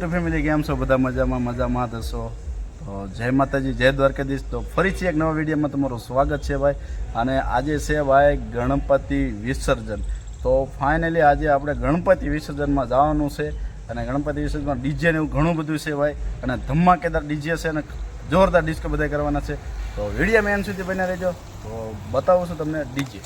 YouTube family કેમ છો? બધા મજામાં હશો તો જય માતાજી, જય દ્વારકાધીશ। તો ફરીથી એક નવા વિડીયોમાં તમારું સ્વાગત છે ભાઈ। અને આજે છે ભાઈ ગણપતિ વિસર્જન। તો ફાઇનલી આજે આપણે ગણપતિ વિસર્જનમાં જવાનું છે અને ગણપતિ વિસર્જનમાં ડીજે ને એવું ઘણું બધું છે ભાઈ, અને ધમાકેદાર ડીજે છે અને જોરદાર ડિસ્કો બધા કરવાના છે। તો વિડીયોમાં એન્ડ સુધી બને રહેજો, તો બતાવું છું તમને ડીજે।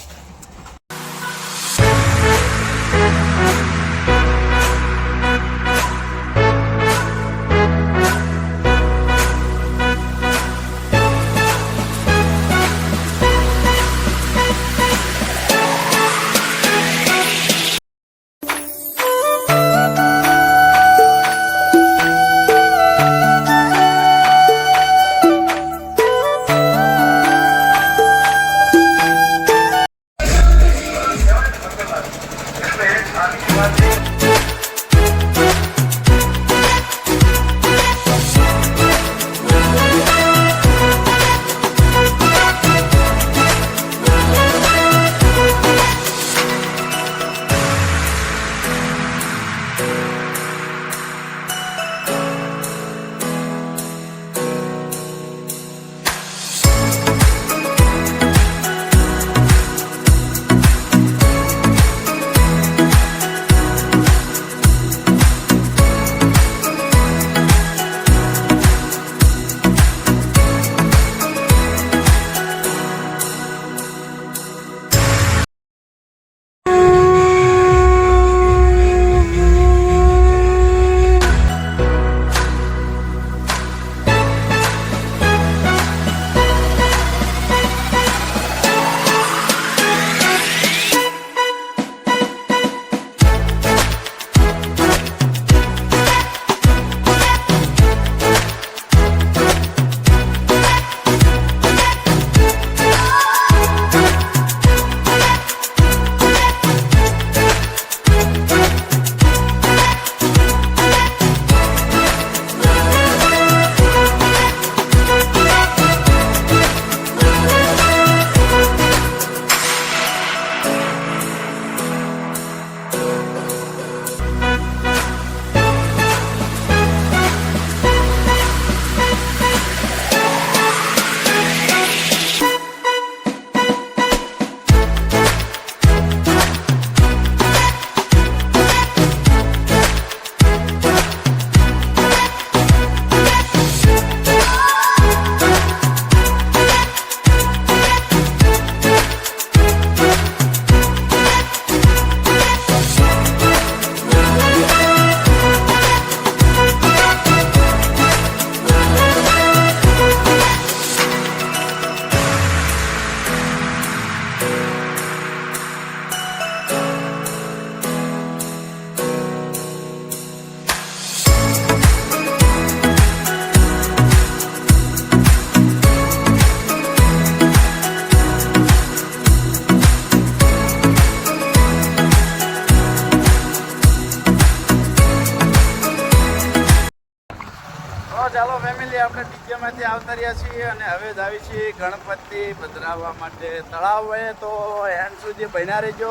ચાલો ફેમિલી, આપણે ડીજેમાંથી આવતા રહ્યા છીએ અને હવે જ આવી છીએ ગણપતિ પધરાવવા માટે તળાવે। તો એન્ડ સુધી બન્યા રહેજો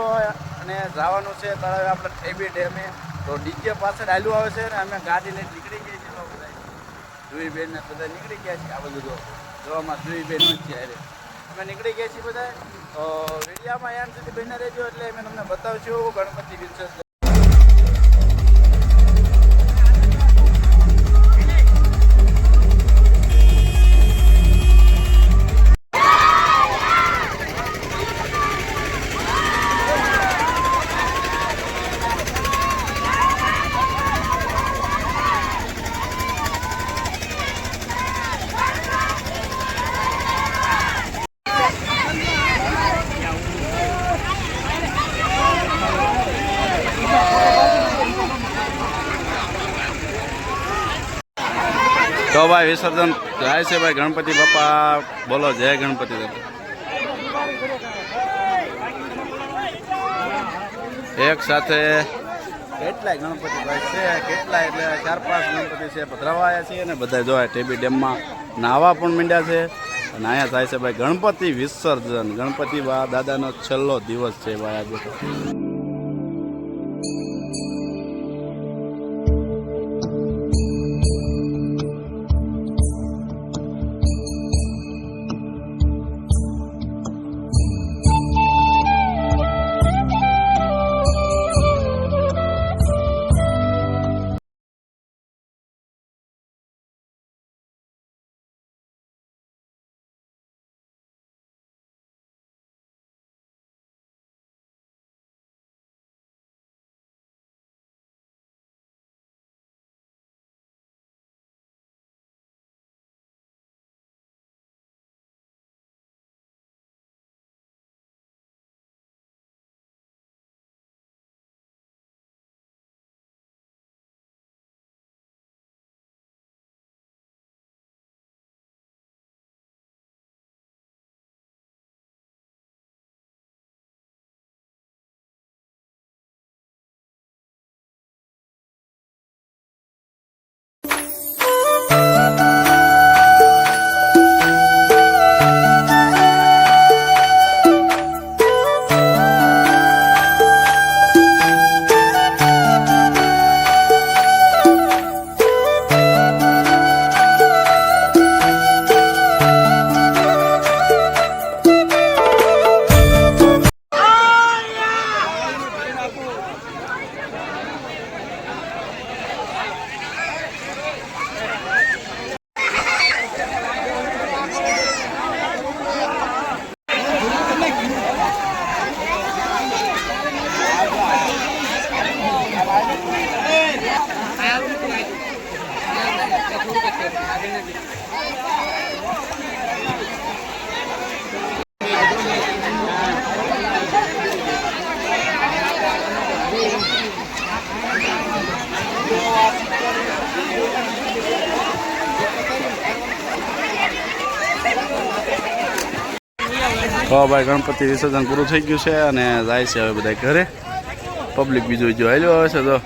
અને જવાનું છે તળાવે આપણે ટેબી ડેમે। તો ડીજે પાછળ હાલ્યું આવે છે ને અમે ગાડી લઈને નીકળી ગયા છીએ। તો બધા જુઈબેન ને બધા નીકળી ગયા છીએ। આ બધું જોવામાં જુઈબેન નથી અરે અમે નીકળી ગયા છીએ બધા। તો વિડીયોમાં એન્ડ સુધી બન્યા રહેજો એટલે અમે તમને બતાવશું ગણપતિ વિસર્જન। તો ભાઈ વિસર્જન જાય છે ભાઈ, ગણપતિ બાપા બોલો જય ગણપતિ બાપા। એક સાથે કેટલાય ગણપતિ ભાઈ છે, કેટલાય એટલે 4-5 ગણપતિ છે પધરાવાયા છે અને બધા જોવાય ટેબી ડેમમાં નાવા પણ માંડ્યા છે। અને અહીંયા થાય છે ભાઈ ગણપતિ વિસર્જન। ગણપતિ દાદાનો છેલ્લો દિવસ છે ભાઈ આજે। તો ભાઈ ગણપતિ વિસર્જન પૂરું થઈ ગયું છે અને જાય છે હવે બધા ઘરે. પબ્લિક બીજું જો હાલ્યો આવે છે. તો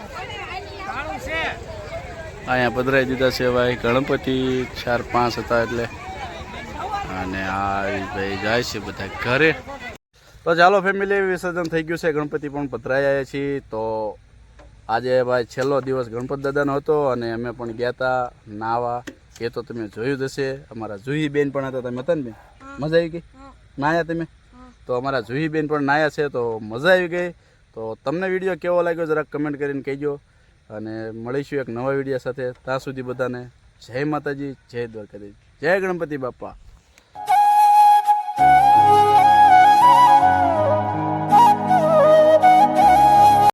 અહીંયા પધરાઈ દીધા છે ભાઈ ગણપતિ 4-5 હતા એટલે. અને આ ભાઈ જાય છે બધા ઘરે. તો ચાલો ફેમિલી, વિસર્જન થઈ ગયું છે, ગણપતિ પણ પધરાઈ આવ્યા છીએ. તો આજે ભાઈ છેલ્લો દિવસ ગણપત દાદાનો હતો અને અમે પણ ગયા હતા નાવા. એ તો તમે જોયું જ હશે. અમારા જુહી બેન પણ હતા. તમે હતા ને બેન? મજા આવી ગઈ નાયા તમે? તો અમારા જુહી બેન પણ નાયા છે, તો મજા આવી ગઈ. તો તમને વિડીયો કેવો લાગ્યો જરાક કમેન્ટ કરીને કહેજો અને મળીશું એક નવા વિડીયો સાથે. ત્યાં સુધી બધાને જય માતાજી, જય દ્વારકાધીશ, જય ગણપતિ બાપા.